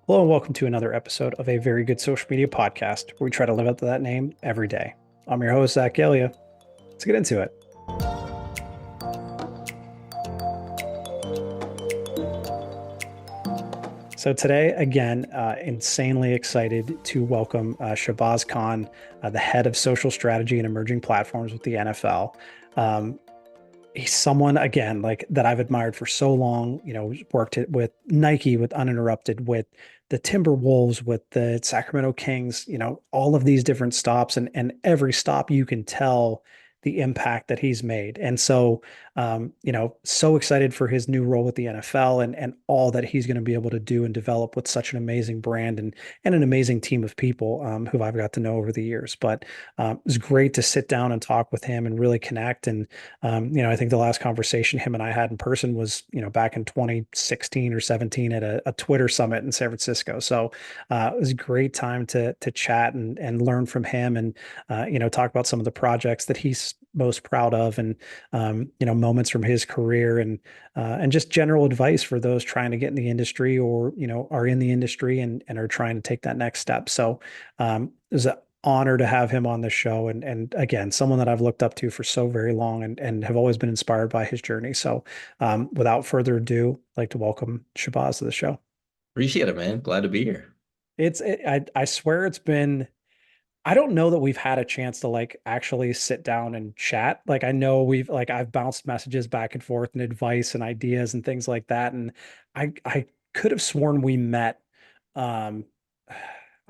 Hello and welcome to another episode of a very good social media podcast where we try to live up to that name every day. I'm your host, Zach Galia. Let's get into it. So today, again, insanely excited to welcome Shahbaz Khan, the head of social strategy and emerging platforms with the NFL. Um, he's someone again like that I've admired for so long. Worked it with Nike, with Uninterrupted, with the Timberwolves, with the Sacramento Kings. All of these different stops, and every stop you can tell the impact that he's made. And so, so excited for his new role with the NFL and all that he's going to be able to do and develop with such an amazing brand and an amazing team of people who I've got to know over the years. But it was great to sit down and talk with him and really connect. And I think the last conversation him and I had in person was, back in 2016 or 17 at a Twitter summit in San Francisco. So it was a great time to chat and learn from him and, talk about some of the projects that he's most proud of and, moments from his career and just general advice for those trying to get in the industry or, are in the industry and are trying to take that next step. So it was a honor to have him on the show and again someone that I've looked up to for so very long and have always been inspired by his journey. So without further ado, I'd like to welcome Shahbaz to the show. Appreciate it, man. Glad to be here. I swear it's been, I don't know that we've had a chance to like actually sit down and chat. Like I know I've bounced messages back and forth and advice and ideas and things like that. And I could have sworn we met. Um,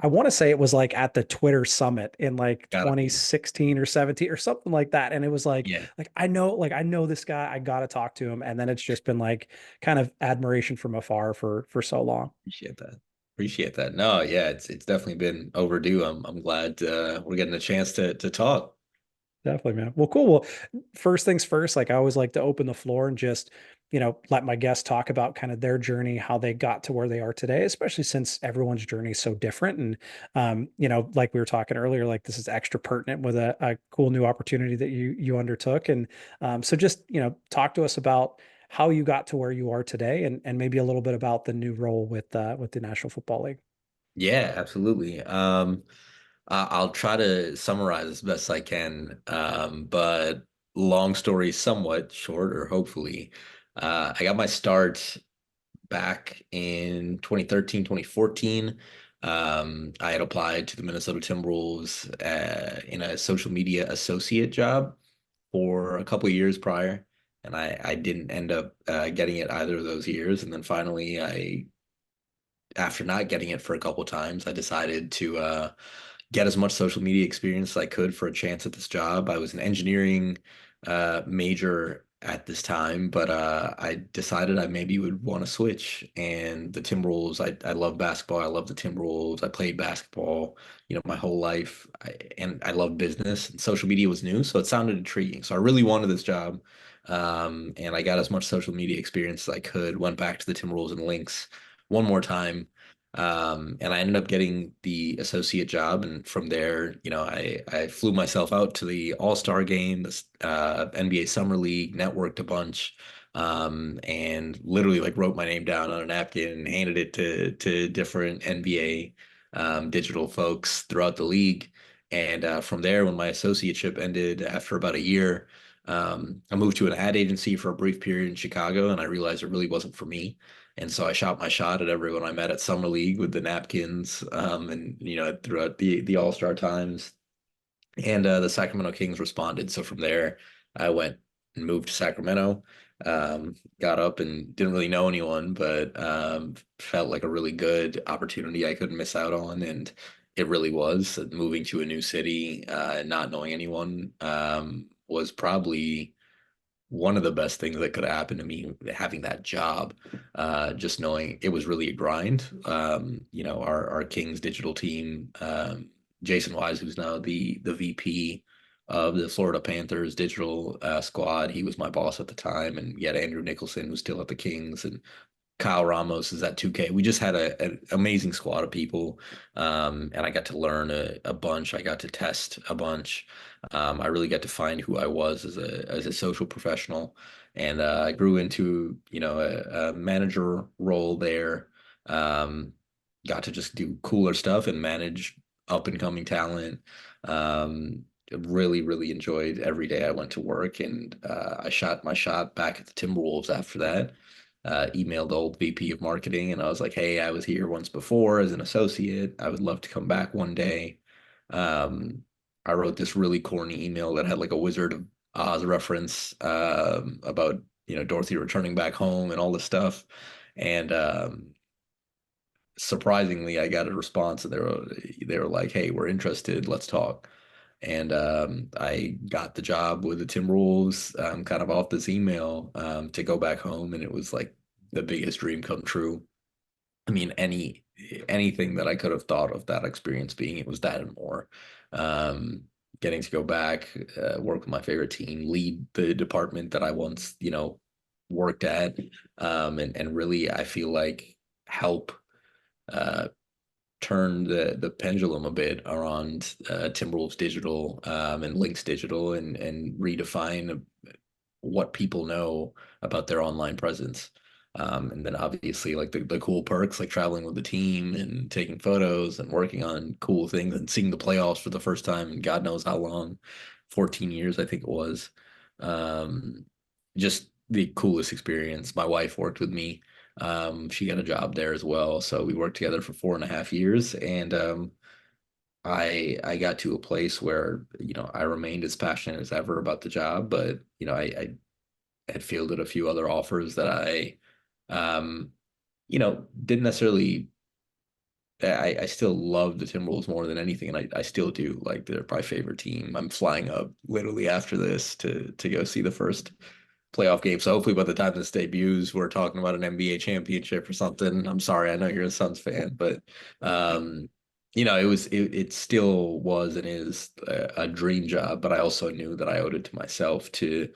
I want to say it was like at the Twitter summit in like Gotta be. 2016 or 17 or something like that. And it was Yeah. I know this guy. I gotta talk to him. And then it's just been like kind of admiration from afar for so long. Appreciate that. Appreciate that. No, yeah, it's definitely been overdue. I'm glad we're getting a chance to talk. Definitely, man. Well, cool. Well, first things first, like I always like to open the floor and just, let my guests talk about kind of their journey, how they got to where they are today, especially since everyone's journey is so different. And, like we were talking earlier, like this is extra pertinent with a cool new opportunity that you undertook. And so just, talk to us about how you got to where you are today and maybe a little bit about the new role with the National Football League. Yeah, absolutely. I'll try to summarize as best I can. But long story somewhat short, or hopefully, I got my start back in 2013, 2014. I had applied to the Minnesota Timberwolves in a social media associate job for a couple of years prior, and I didn't end up getting it either of those years. And then finally, after not getting it for a couple of times, I decided to get as much social media experience as I could for a chance at this job. I was an engineering major at this time, but I decided I maybe would want to switch. And the Timberwolves, I love basketball. I love the Timberwolves. I played basketball, my whole life. And I love business. And social media was new, so it sounded intriguing. So I really wanted this job. And I got as much social media experience as I could. Went back to the Timberwolves and Lynx one more time, and I ended up getting the associate job. And from there, I flew myself out to the All-Star game, this NBA Summer League, networked a bunch, and literally like wrote my name down on a napkin and handed it to different NBA digital folks throughout the league. And from there, when my associateship ended after about a year, I moved to an ad agency for a brief period in Chicago, and I realized it really wasn't for me. And so I shot my shot at everyone I met at Summer League with the napkins, and throughout the All-Star times. And the Sacramento Kings responded. So from there, I went and moved to Sacramento. Got up and didn't really know anyone, but felt like a really good opportunity I couldn't miss out on. And it really was. Moving to a new city, and not knowing anyone, was probably one of the best things that could have happened to me, having that job. Just knowing it was really a grind. Our Kings digital team, Jason Wise, who's now the VP of the Florida Panthers digital squad, he was my boss at the time, and yet Andrew Nicholson was still at the Kings, and Kyle Ramos is at 2K. We just had an amazing squad of people, and I got to learn a bunch. I got to test a bunch. I really got to find who I was as a social professional, and I grew into a manager role there. Um, got to just do cooler stuff and manage up and coming talent. Really, really enjoyed every day I went to work, and I shot my shot back at the Timberwolves after that. Emailed the old VP of marketing, and I was like, "Hey, I was here once before as an associate. I would love to come back one day." Um, I wrote this really corny email that had like a Wizard of Oz reference about Dorothy returning back home and all this stuff, and surprisingly, I got a response, and they were like, "Hey, we're interested. Let's talk." And I got the job with the Timberwolves, kind of off this email, to go back home, and it was like the biggest dream come true. I mean, anything that I could have thought of that experience being, it was that and more. Um, Getting to go back, work with my favorite team, lead the department that I once, worked at, and really, I feel like help uh, turn the pendulum a bit around Timberwolves digital, and Lynx digital, and redefine what people know about their online presence. And then obviously like the cool perks like traveling with the team and taking photos and working on cool things and seeing the playoffs for the first time in God knows how long, 14 years I think it was. Um, just the coolest experience. My wife worked with me. She got a job there as well. So we worked together for 4.5 years, and I got to a place where, I remained as passionate as ever about the job, but I had fielded a few other offers that um, didn't necessarily. I still love the Timberwolves more than anything, and I still do. Like they're my favorite team. I'm flying up literally after this to go see the first playoff game. So hopefully by the time this debuts, we're talking about an NBA championship or something. I'm sorry, I know you're a Suns fan, but um, it still was and is a dream job. But I also knew that I owed it to myself to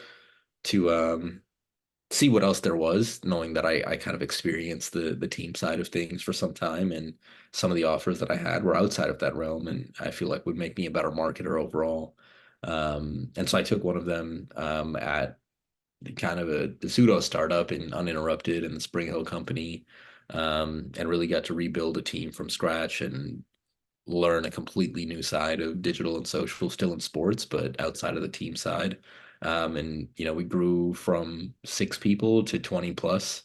see what else there was, knowing that I kind of experienced the team side of things for some time, and some of the offers that I had were outside of that realm, and I feel like would make me a better marketer overall. And so I took one of them at kind of the pseudo startup in Uninterrupted and the Spring Hill Company, and really got to rebuild a team from scratch and learn a completely new side of digital and social, still in sports, but outside of the team side. And we grew from 6 people to 20 plus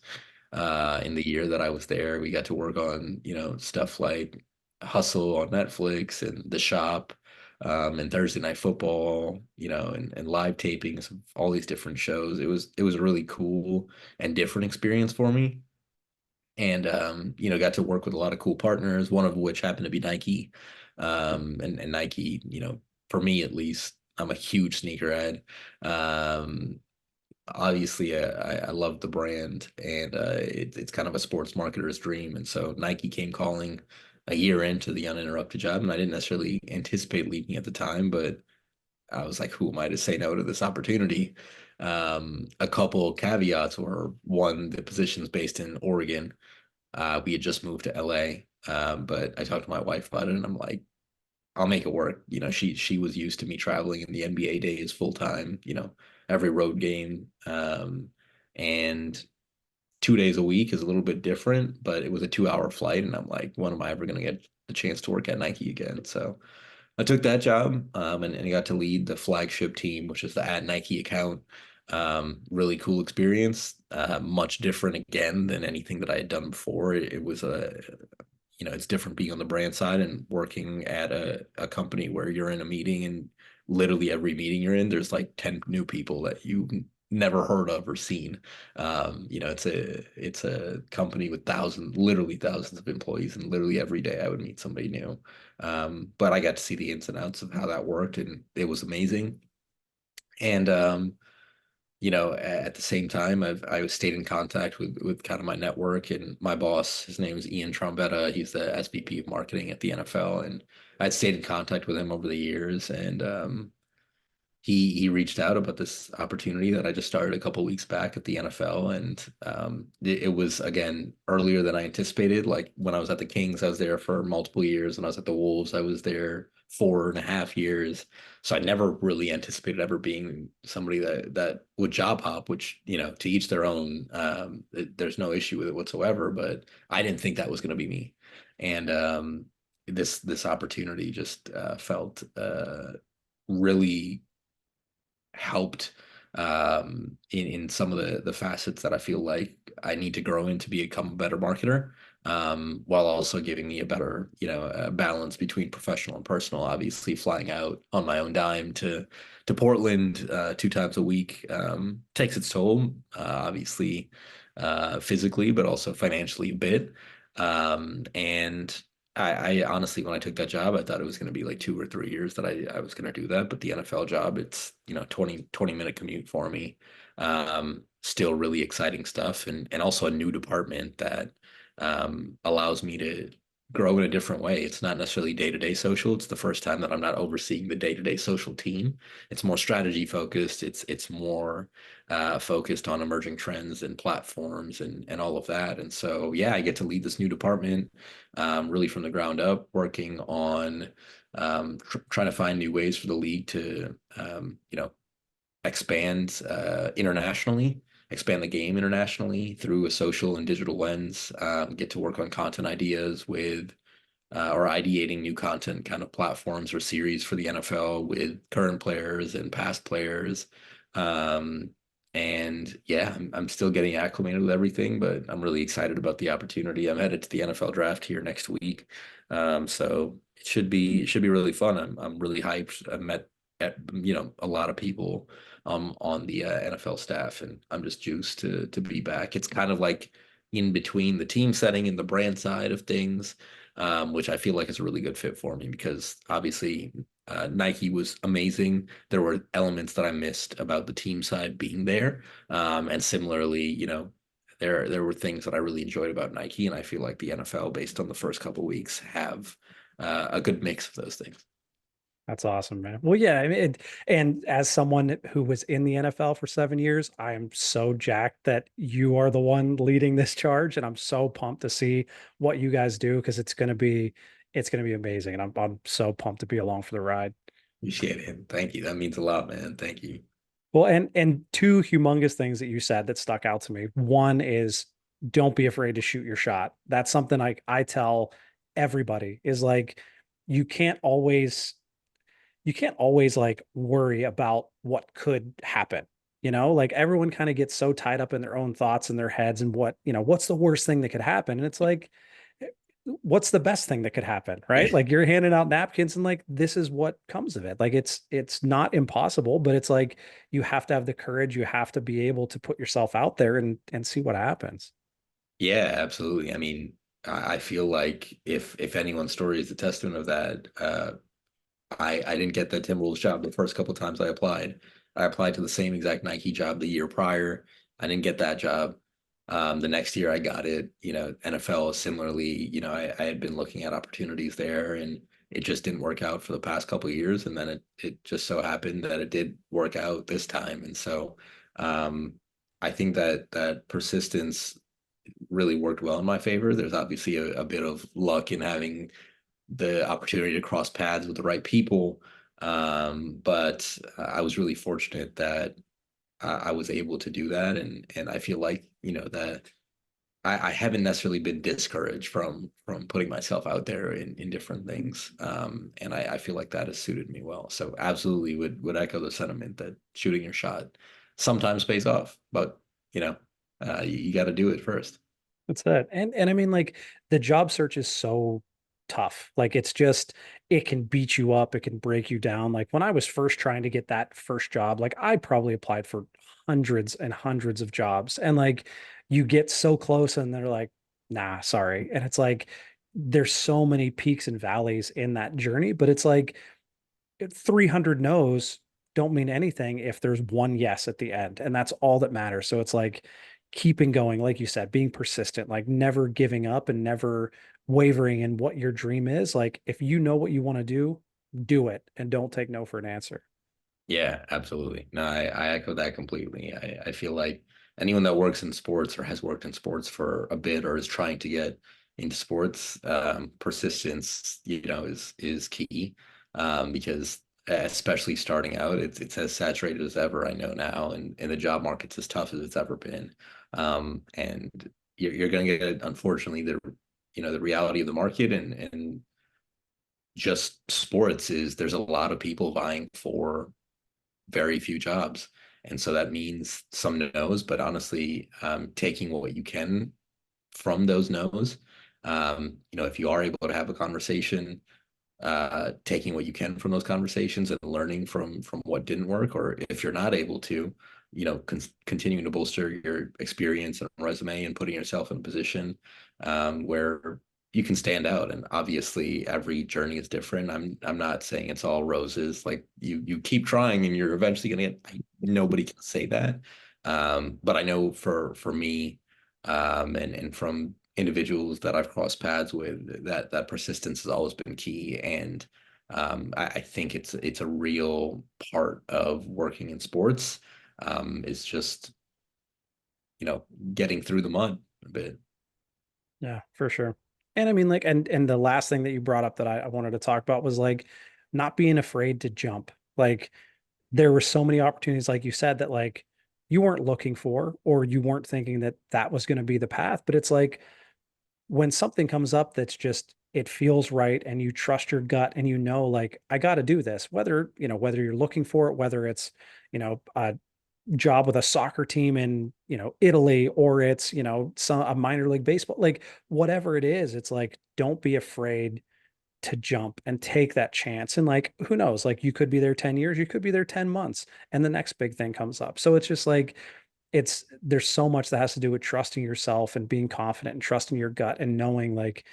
in the year that I was there. We got to work on stuff like Hustle on Netflix and The Shop. And Thursday Night Football, and live tapings of all these different shows. It was a really cool and different experience for me, and got to work with a lot of cool partners, one of which happened to be Nike. And Nike, for me at least, I'm a huge sneakerhead. um, Obviously, I love the brand, and it's kind of a sports marketer's dream, and so Nike came calling a year into the uninterrupted job, and I didn't necessarily anticipate leaving at the time, but I was like, who am I to say no to this opportunity? A couple caveats were, one, the position's based in Oregon. We had just moved to LA, but I talked to my wife about it, and I'm like, I'll make it work. She was used to me traveling in the NBA days full time. Every road game, and 2 days a week is a little bit different, but it was a 2-hour flight, and I'm like, when am I ever going to get the chance to work at Nike again? So I took that job, and I got to lead the flagship team, which is the at Nike account. Really cool experience. Much different again than anything that I had done before. It was it's different being on the brand side and working at a company where you're in a meeting, and literally every meeting you're in, there's like 10 new people that you never heard of or seen. It's a company with literally thousands of employees, and literally every day I would meet somebody new. But I got to see the ins and outs of how that worked, and it was amazing. And at the same time, I stayed in contact with kind of my network, and my boss. His name is Ian Trombetta. He's the SVP of marketing at the NFL, and I'd stayed in contact with him over the years, and he reached out about this opportunity that I just started a couple weeks back at the NFL, and it was again earlier than I anticipated. Like when I was at the Kings, I was there for multiple years. When I was at the Wolves, I was there 4.5 years. So I never really anticipated ever being somebody that would job hop, which to each their own. There's no issue with it whatsoever, but I didn't think that was going to be me. And this opportunity just felt really helped in some of the facets that I feel like I need to grow in to become a better marketer, while also giving me a better, balance between professional and personal. Obviously, flying out on my own dime to Portland 2 times a week takes its toll, obviously, physically, but also financially a bit. And I honestly, when I took that job, I thought it was going to be like 2 or 3 years that I was going to do that. But the NFL job, it's, 20 minute commute for me. Still really exciting stuff, and also a new department that allows me to grow in a different way. It's not necessarily day-to-day social. It's the first time that I'm not overseeing the day-to-day social team. It's more strategy focused. It's more focused on emerging trends and platforms and all of that. And so, yeah, I get to lead this new department, really from the ground up, working on trying to find new ways for the league to, expand internationally, expand the game internationally through a social and digital lens. Get to work on content ideas with or ideating new content kind of platforms or series for the NFL with current players and past players. Um, and yeah, I'm still getting acclimated with everything, but I'm really excited about the opportunity. I'm headed to the NFL draft here next week. So it should be really fun. I'm really hyped. I met a lot of people on the NFL staff, and I'm just juiced to be back. It's kind of like in between the team setting and the brand side of things, which I feel like is a really good fit for me because obviously Nike was amazing. There were elements that I missed about the team side being there, and similarly, there were things that I really enjoyed about Nike, and I feel like the NFL, based on the first couple weeks, have a good mix of those things. That's awesome, man. Well, yeah, I mean, and as someone who was in the NFL for 7 years, I am so jacked that you are the one leading this charge, and I'm so pumped to see what you guys do because it's gonna be amazing, and I'm so pumped to be along for the ride. Appreciate it. Thank you. That means a lot, man. Thank you. Well, and two humongous things that you said that stuck out to me. One is don't be afraid to shoot your shot. That's something I tell everybody is like you can't always you can't always like worry about what could happen. Like everyone kind of gets so tied up in their own thoughts in their heads and what's the worst thing that could happen? And it's like, what's the best thing that could happen, right? Like you're handing out napkins and like this is what comes of it. Like it's not impossible, but it's like you have to have the courage, you have to be able to put yourself out there and see what happens. Yeah, absolutely. I mean, I feel like if anyone's story is a testament of that, I didn't get that Timberwolves job the first couple of times I applied. I applied to the same exact Nike job the year prior. I didn't get that job. The next year I got it. NFL similarly, I had been looking at opportunities there and it just didn't work out for the past couple of years. And then it just so happened that it did work out this time. And so um, I think that persistence really worked well in my favor. There's obviously a bit of luck in having the opportunity to cross paths with the right people. But I was really fortunate that I was able to do that, and I feel like that I haven't necessarily been discouraged from putting myself out there in different things, and I feel like that has suited me well. So absolutely would echo the sentiment that shooting your shot sometimes pays off, but you know you got to do it first. That's it. And I mean, like the job search is so tough. Like it's just it can beat you up, it can break you down. Like when I was first trying to get that first job, like I probably applied for hundreds and hundreds of jobs. And like you get so close and they're like, nah, sorry. And it's like there's so many peaks and valleys in that journey, but it's like 300 no's don't mean anything if there's one yes at the end, and that's all that matters. So it's like keeping going, like you said, being persistent, like never giving up and never wavering in what your dream is. Like if you know what you want to do it and don't take no for an answer. Yeah, absolutely. No, I echo that completely. I feel like anyone that works in sports or has worked in sports for a bit or is trying to get into sports, persistence, is key. Because especially starting out, it's as saturated as ever, I know now, and the job market's as tough as it's ever been. And you're gonna get, unfortunately, the reality of the market and just sports is there's a lot of people vying for very few jobs. And so that means some no's, but honestly, taking what you can from those no's, if you are able to have a conversation, taking what you can from those conversations and learning from what didn't work, or if you're not able to, continuing to bolster your experience and resume and putting yourself in a position where you can stand out. And obviously, every journey is different. I'm not saying it's all roses. Like you keep trying, and you're eventually gonna get. Nobody can say that, but I know for me, and from individuals that I've crossed paths with, that persistence has always been key. And I think it's a real part of working in sports. Is just getting through the mud a bit. Yeah, for sure. And I mean, like, and the last thing that you brought up that I wanted to talk about was like not being afraid to jump. Like there were so many opportunities, like you said, that like you weren't looking for, or you weren't thinking that that was going to be the path. But it's like when something comes up that's just it feels right, and you trust your gut, and like I got to do this, whether you're looking for it, whether it's a job with a soccer team in Italy, or it's a minor league baseball, like whatever it is, it's like don't be afraid to jump and take that chance. And like who knows, like you could be there 10 years, you could be there 10 months, and the next big thing comes up. So it's just like there's so much that has to do with trusting yourself and being confident and trusting your gut and knowing like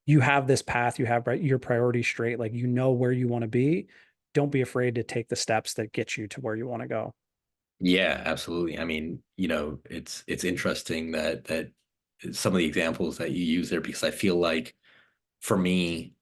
you have this path, you have your priorities straight, like where you want to be. Don't be afraid to take the steps that get you to where you want to go. Yeah, absolutely. I mean, it's interesting that some of the examples that you use there, because I feel like for me,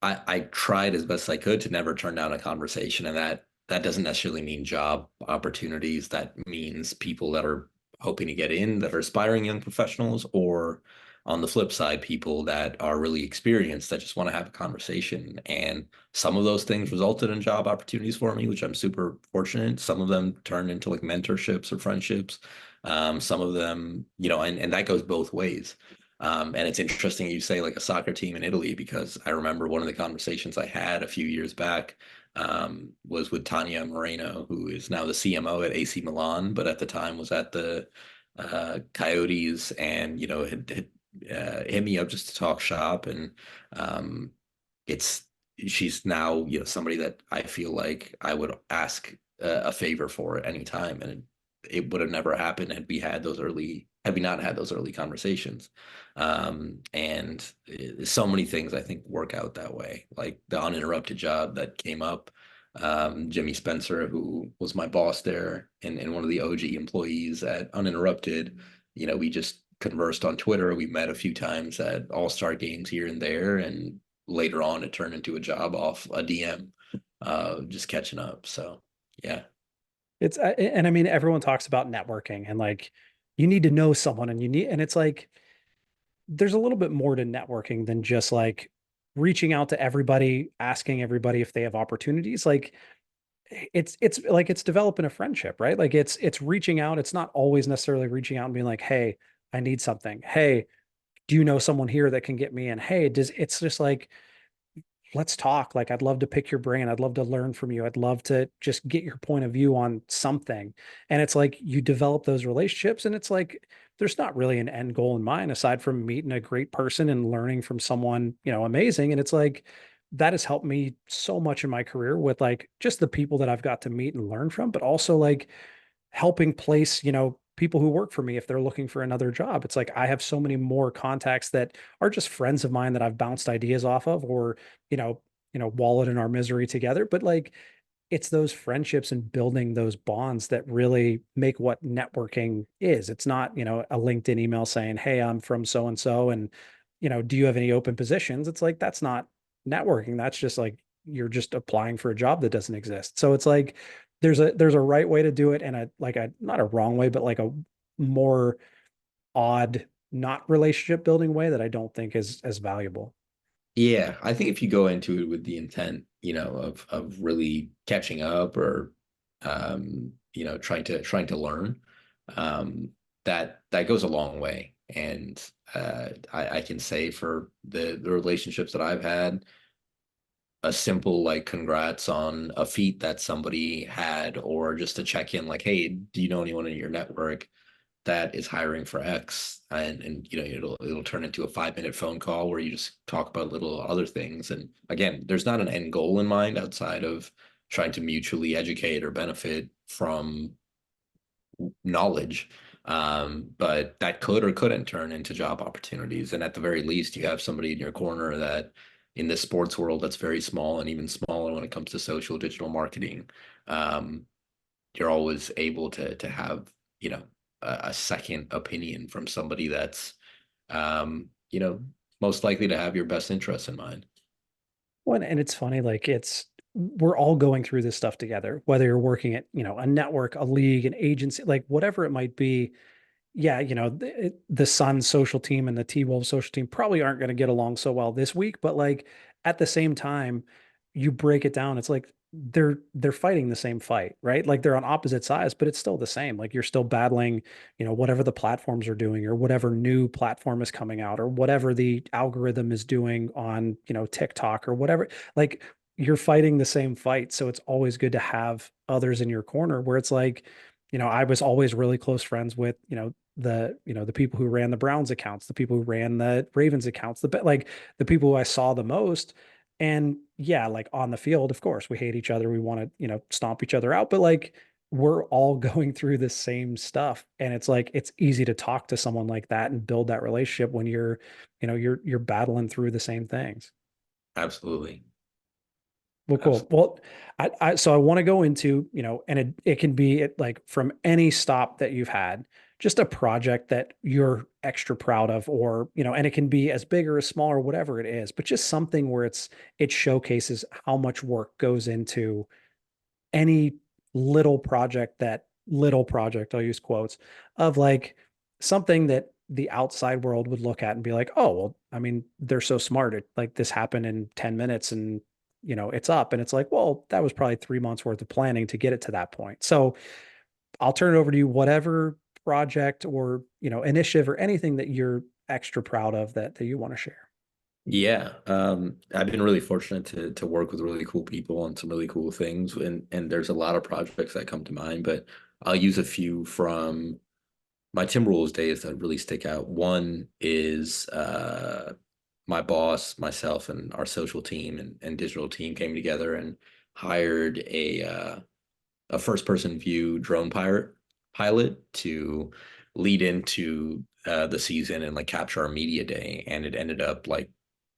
I tried as best I could to never turn down a conversation, and that doesn't necessarily mean job opportunities. That means people that are hoping to get in, that are aspiring young professionals, or on the flip side, people that are really experienced that just want to have a conversation. And some of those things resulted in job opportunities for me, which I'm super fortunate. Some of them turned into like mentorships or friendships. Some of them, and that goes both ways. And it's interesting you say like a soccer team in Italy, because I remember one of the conversations I had a few years back was with Tanya Moreno, who is now the CMO at AC Milan, but at the time was at the Coyotes, and had hit me up just to talk shop. And um, it's she's now somebody that I feel like I would ask a favor for at any time, and it would have never happened had we not had those early conversations. And so many things I think work out that way, like the uninterrupted job that came up. Jimmy Spencer, who was my boss there and one of the OG employees at Uninterrupted, we just conversed on Twitter. We met a few times at All-Star games here and there, and later on it turned into a job off a DM, just catching up. So yeah. And I mean, everyone talks about networking and like you need to know someone, and it's like there's a little bit more to networking than just like reaching out to everybody, asking everybody if they have opportunities. Like it's like it's developing a friendship, right? Like it's reaching out. It's not always necessarily reaching out and being like, hey, I need something. Hey, do you know someone here that can get me in? Hey, does it's just like let's talk. Like, I'd love to pick your brain. I'd love to learn from you. I'd love to just get your point of view on something. And it's like you develop those relationships, and it's like there's not really an end goal in mind aside from meeting a great person and learning from someone, amazing. And it's like that has helped me so much in my career with like just the people that I've got to meet and learn from, but also like helping place, people who work for me if they're looking for another job. It's like I have so many more contacts that are just friends of mine that I've bounced ideas off of, or, wallet in our misery together. But like it's those friendships and building those bonds that really make what networking is. It's not, a LinkedIn email saying, hey, I'm from so and so, and, do you have any open positions? It's like that's not networking. That's just like you're just applying for a job that doesn't exist. So it's like there's a right way to do it, and a like a not a wrong way, but like a more odd, not relationship building way that I don't think is as valuable. Yeah, I think if you go into it with the intent, of really catching up, or trying to learn, that goes a long way. And I can say for the relationships that I've had, a simple like congrats on a feat that somebody had, or just to check in, like, hey, do you know anyone in your network that is hiring for X? And it'll turn into a 5 minute phone call where you just talk about little other things. And again, there's not an end goal in mind outside of trying to mutually educate or benefit from knowledge. But that could or couldn't turn into job opportunities. And at the very least, you have somebody in your corner that in this sports world that's very small and even smaller when it comes to social digital marketing. Um, you're always able to have, a second opinion from somebody that's, um, you know, most likely to have your best interests in mind. Well, and it's funny, like we're all going through this stuff together, whether you're working at, a network, a league, an agency, like whatever it might be. Yeah, the Suns social team and the T-Wolves social team probably aren't going to get along so well this week, but like at the same time, you break it down, it's like they're fighting the same fight, right? Like they're on opposite sides, but it's still the same. Like you're still battling, whatever the platforms are doing or whatever new platform is coming out or whatever the algorithm is doing on, TikTok or whatever. Like you're fighting the same fight. So it's always good to have others in your corner where it's like, I was always really close friends with, the people who ran the Browns accounts, the people who ran the Ravens accounts, like the people who I saw the most. And yeah, like on the field, of course, we hate each other. We want to, stomp each other out, but like we're all going through the same stuff. And it's like it's easy to talk to someone like that and build that relationship when you're battling through the same things. Absolutely. Well, cool. Absolutely. Well, so I want to go into, and it can be like from any stop that you've had, just a project that you're extra proud of, or, and it can be as big or as small or whatever it is, but just something where it showcases how much work goes into any little project, I'll use quotes, of like something that the outside world would look at and be like, oh, well, I mean, they're so smart. Like this happened in 10 minutes and, it's up. And it's like, well, that was probably 3 months worth of planning to get it to that point. So I'll turn it over to you, whatever project or, initiative or anything that you're extra proud of that you want to share. Yeah, I've been really fortunate to work with really cool people on some really cool things, and there's a lot of projects that come to mind, but I'll use a few from my Timberwolves days that really stick out. One is my boss, myself, and our social team and digital team came together and hired a first person view drone pirate pilot to lead into the season and like capture our media day. And it ended up like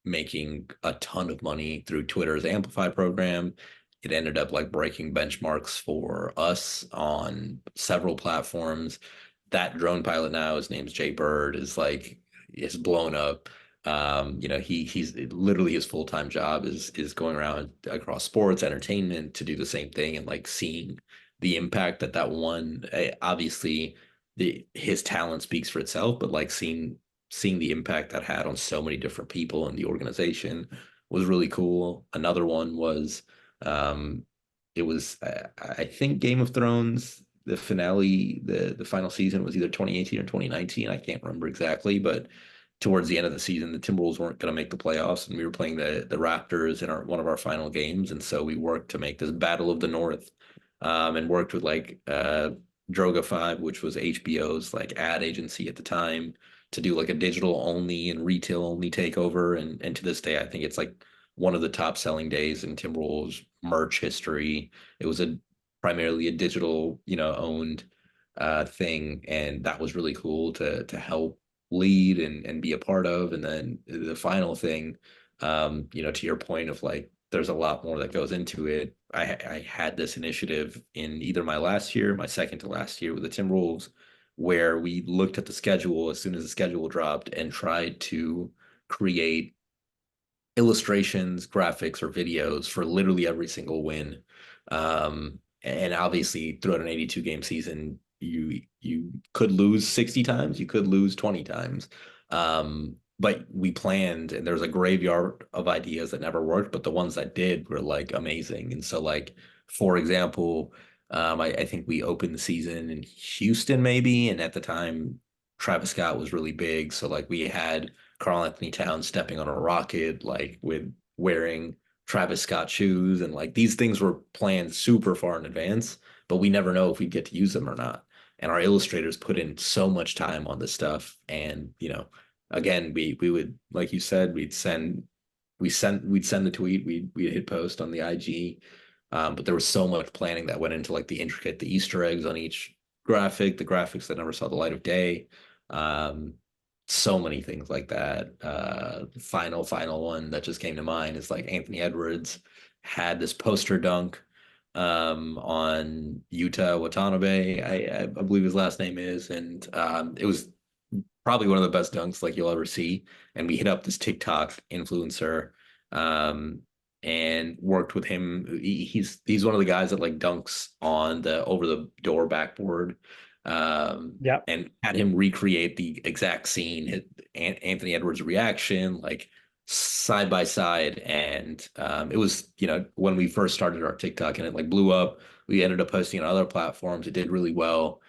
making a ton of money through Twitter's Amplify program. It ended up like breaking benchmarks for us on several platforms. That drone pilot now, his name's Jay Bird, is blown up. He's literally his full-time job is going around across sports, entertainment to do the same thing and like seeing the impact that one obviously the his talent speaks for itself, but like seeing the impact that had on so many different people in the organization was really cool. Another one was um it was I think Game of Thrones, the finale, the final season was either 2018 or 2019. I can't remember exactly, but towards the end of the season, the Timberwolves weren't going to make the playoffs, and we were playing the Raptors in our one of our final games, and so we worked to make this Battle of the North, and worked with like Droga 5, which was HBO's like ad agency at the time, to do like a digital only and retail only takeover, and to this day, I think it's like one of the top selling days in Timberwolves merch history. It was a primarily a digital, owned thing, and that was really cool to help lead and be a part of. And then the final thing, to your point of like, there's a lot more that goes into it. I had this initiative in either my last year, my second to last year with the Timberwolves, where we looked at the schedule as soon as the schedule dropped and tried to create illustrations, graphics, or videos for literally every single win. And obviously, throughout an 82 game season, you could lose 60 times, you could lose 20 times. But we planned, and there was a graveyard of ideas that never worked, but the ones that did were like amazing. And so, like, for example, I think we opened the season in Houston, maybe, and at the time, Travis Scott was really big. So like we had Karl Anthony Towns stepping on a rocket, like with wearing Travis Scott shoes, and like these things were planned super far in advance, but we never know if we get to use them or not. And our illustrators put in so much time on this stuff, and again, we would, like you said, we'd send the tweet, we'd hit post on the IG. But there was so much planning that went into like the Easter eggs on each graphic, the graphics that never saw the light of day. Um, so many things like that. Final one that just came to mind is like Anthony Edwards had this poster dunk on Utah Watanabe, I believe his last name is, and it was probably one of the best dunks like you'll ever see. And we hit up this TikTok influencer um, and worked with him. He's one of the guys that like dunks on the over the door backboard, Yep. and had him recreate the exact scene, Anthony Edwards' reaction, like side by side. And it was, when we first started our TikTok and it like blew up, we ended up posting on other platforms. It did really well.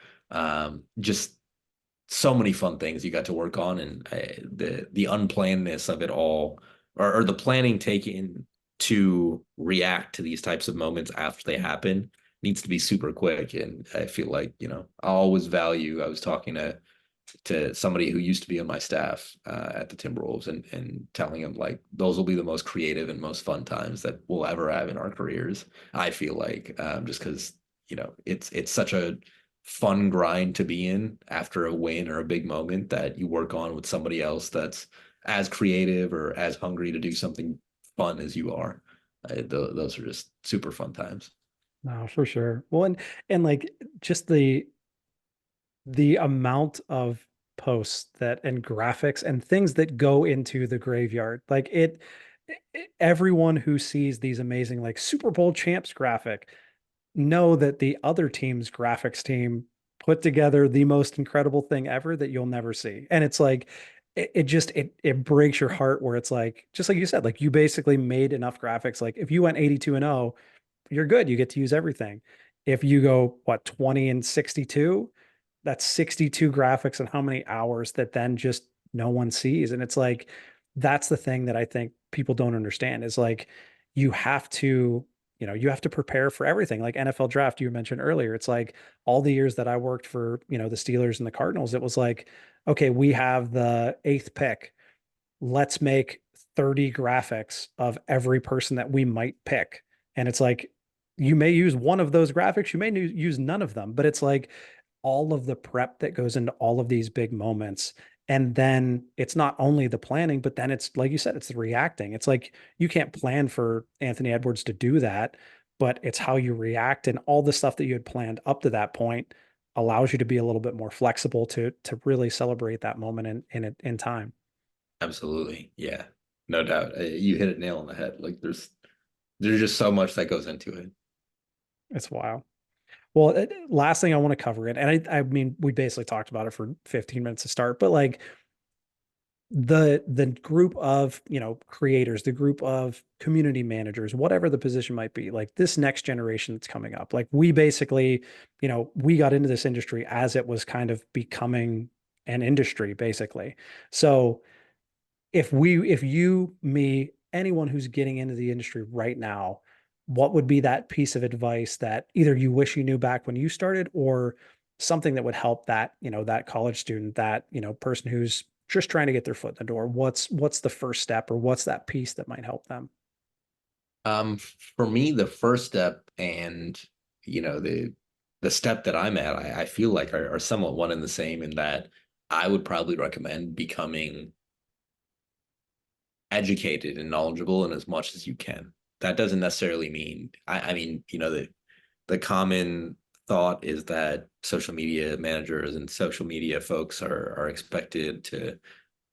Just so many fun things you got to work on, and the unplannedness of it all, or the planning taken to react to these types of moments after they happen, needs to be super quick. And I feel like I always value. I was talking to somebody who used to be on my staff at the Timberwolves, and telling him like those will be the most creative and most fun times that we'll ever have in our careers. I feel like just because it's such a fun grind to be in after a win or a big moment that you work on with somebody else that's as creative or as hungry to do something fun as you are. Those are just super fun times. No, for sure. Well, and like just the amount of posts that and graphics and things that go into the graveyard, like everyone who sees these amazing like Super Bowl champs graphic know that the other team's graphics team put together the most incredible thing ever that you'll never see. And it's like it breaks your heart where it's like, just like you said, like you basically made enough graphics. Like if you went 82-0, you're good. You get to use everything. If you go what 20 and 62, that's 62 graphics and how many hours that then just no one sees. And it's like that's the thing that I think people don't understand is like you have to, you have to prepare for everything. Like NFL draft you mentioned earlier. It's like all the years that I worked for, the Steelers and the Cardinals, it was like, okay, we have the eighth pick. Let's make 30 graphics of every person that we might pick. And it's like, you may use one of those graphics, you may use none of them, but it's like all of the prep that goes into all of these big moments. And then it's not only the planning, but then it's like you said, it's the reacting. It's like you can't plan for Anthony Edwards to do that, but it's how you react and all the stuff that you had planned up to that point allows you to be a little bit more flexible to really celebrate that moment in time. Absolutely. Yeah. No doubt. You hit it nail on the head. Like there's just so much that goes into it. It's wild. Well, last thing I want to cover it, and I mean, we basically talked about it for 15 minutes to start, but like the group of creators, the group of community managers, whatever the position might be, like this next generation that's coming up, like we basically, we got into this industry as it was kind of becoming an industry, basically. So if you, me, anyone who's getting into the industry right now, what would be that piece of advice that either you wish you knew back when you started or something that would help that, that college student, that, person who's just trying to get their foot in the door? What's the first step or what's that piece that might help them? For me, the first step and the step that I'm at, I feel like are somewhat one and the same in that I would probably recommend becoming educated and knowledgeable in as much as you can. That doesn't necessarily mean, I mean, the common thought is that social media managers and social media folks are expected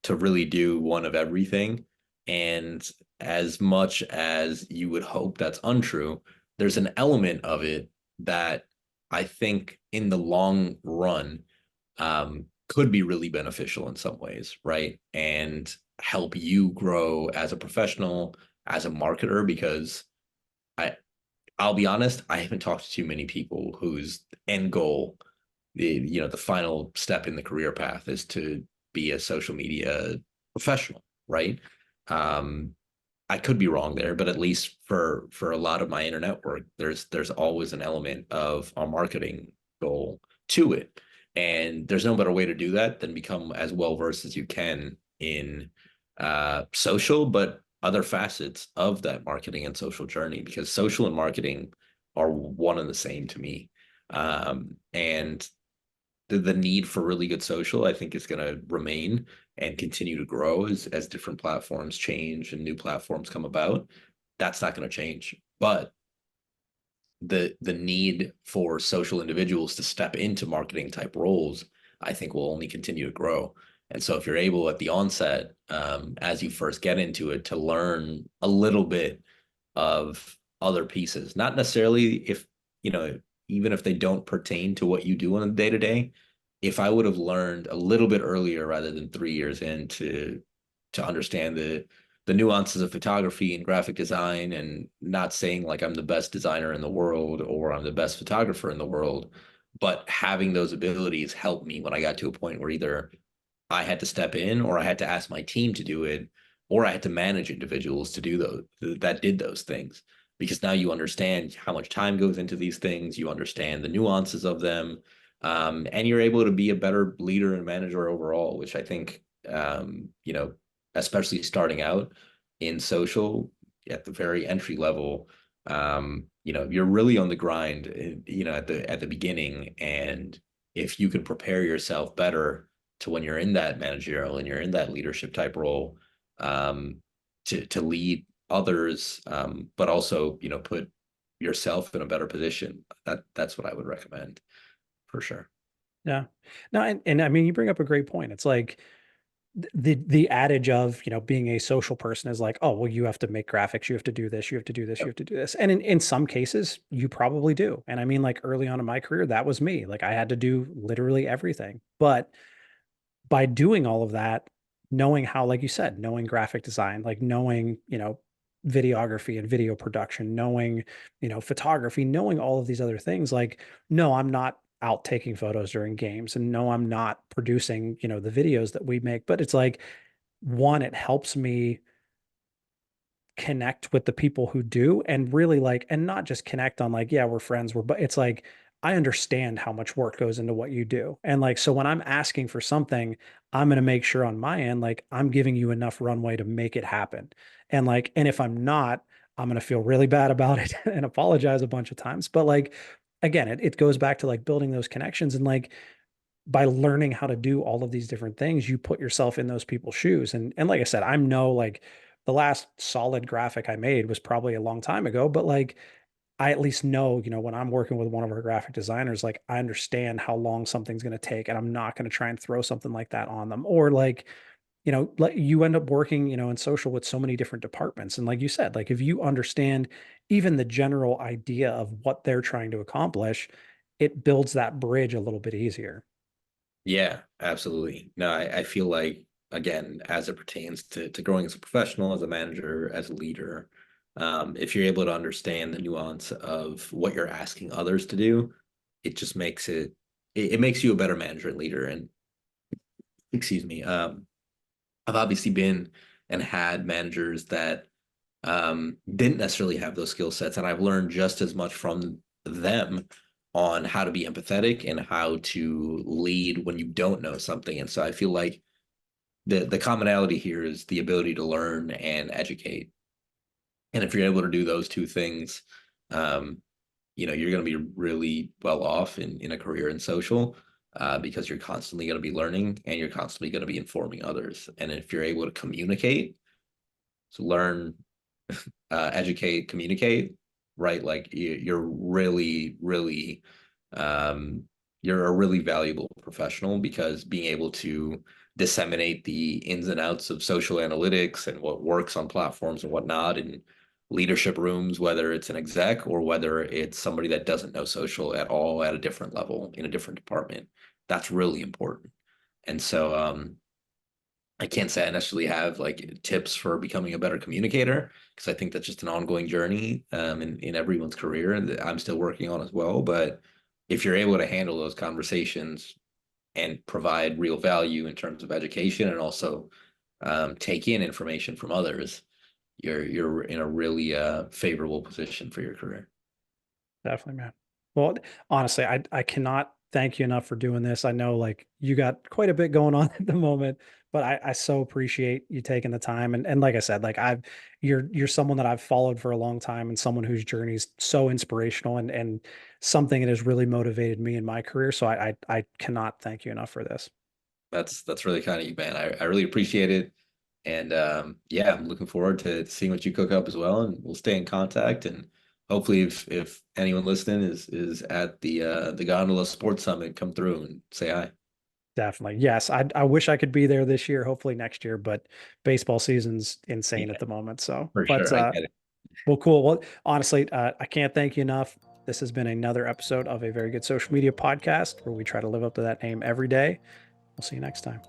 to really do one of everything. And as much as you would hope that's untrue, there's an element of it that I think in the long run could be really beneficial in some ways, right? And help you grow as a professional, as a marketer, because I I'll be honest, I haven't talked to too many people whose end goal the final step in the career path is to be a social media professional, right? Um, I could be wrong there, but at least for a lot of my internet work, there's always an element of a marketing goal to it. And there's no better way to do that than become as well versed as you can in social, but other facets of that marketing and social journey, because social and marketing are one and the same to me. And the need for really good social, I think, is going to remain and continue to grow as different platforms change and new platforms come about. That's not going to change. But the need for social individuals to step into marketing type roles, I think, will only continue to grow. And so if you're able at the onset, as you first get into it, to learn a little bit of other pieces, not necessarily if, you know, even if they don't pertain to what you do on a day to day, if I would have learned a little bit earlier rather than 3 years in to understand the nuances of photography and graphic design, and not saying like I'm the best designer in the world or I'm the best photographer in the world, but having those abilities helped me when I got to a point where either I had to step in or I had to ask my team to do it, or I had to manage individuals to do those that did those things. Because now you understand how much time goes into these things, you understand the nuances of them, and you're able to be a better leader and manager overall, which I think, especially starting out in social at the very entry level, you're really on the grind, at the beginning, and if you can prepare yourself better to when you're in that managerial and you're in that leadership type role, um, to lead others, but also put yourself in a better position. That's what I would recommend for sure. Yeah. No, and I mean, you bring up a great point. It's like the adage of, being a social person is like, oh, well, you have to make graphics, you have to do this, you have to do this, you Yep. have to do this. And in some cases, you probably do. And I mean, like early on in my career, that was me. Like I had to do literally everything. But by doing all of that, knowing how, like you said, knowing graphic design, like knowing, videography and video production, knowing, photography, knowing all of these other things, like, no, I'm not out taking photos during games, and no, I'm not producing, the videos that we make. But it's like, one, it helps me connect with the people who do, and really like, and not just connect on like, yeah, we're friends, but it's like, I understand how much work goes into what you do. And like, so when I'm asking for something, I'm going to make sure on my end, like I'm giving you enough runway to make it happen. And like, and if I'm not, I'm going to feel really bad about it and apologize a bunch of times. But like, again, it goes back to like building those connections, and like, by learning how to do all of these different things, you put yourself in those people's shoes. And like I said, I'm no like, the last solid graphic I made was probably a long time ago, but like I at least know, when I'm working with one of our graphic designers, like I understand how long something's going to take, and I'm not going to try and throw something like that on them. Or like, like you end up working, in social with so many different departments. And like you said, like if you understand even the general idea of what they're trying to accomplish, it builds that bridge a little bit easier. Yeah, absolutely. No, I feel like, again, as it pertains to growing as a professional, as a manager, as a leader, if you're able to understand the nuance of what you're asking others to do, it just it makes you a better manager and leader. And excuse me, I've obviously been and had managers that didn't necessarily have those skill sets, and I've learned just as much from them on how to be empathetic and how to lead when you don't know something. And so I feel like the commonality here is the ability to learn and educate. And if you're able to do those two things, um, you're going to be really well off in a career in social, because you're constantly going to be learning and you're constantly going to be informing others. And if you're able to communicate, so learn, educate, communicate, right? Like you're really, really, um, you're a really valuable professional, because being able to disseminate the ins and outs of social analytics and what works on platforms and whatnot in leadership rooms, whether it's an exec or whether it's somebody that doesn't know social at all at a different level in a different department, that's really important. And so, I can't say I necessarily have like tips for becoming a better communicator, because I think that's just an ongoing journey, in everyone's career, and that I'm still working on as well. But if you're able to handle those conversations and provide real value in terms of education and also take in information from others, you're in a really favorable position for your career. Definitely, man. Well, honestly, I cannot thank you enough for doing this. I know like you got quite a bit going on at the moment, but I so appreciate you taking the time. And like I said, like you're someone that I've followed for a long time and someone whose journey is so inspirational and something that has really motivated me in my career. So I cannot thank you enough for this. That's really kind of you, man. I really appreciate it. And yeah, I'm looking forward to seeing what you cook up as well. And we'll stay in contact. And hopefully if anyone listening is at the Gondola Sports Summit, come through and say hi. Definitely. Yes. I wish I could be there this year, hopefully next year, but baseball season's insane at Yeah, the moment. So, for but sure. I get it. well, cool. Well, honestly, I can't thank you enough. This has been another episode of a very good social media podcast where we try to live up to that name every day. We'll see you next time.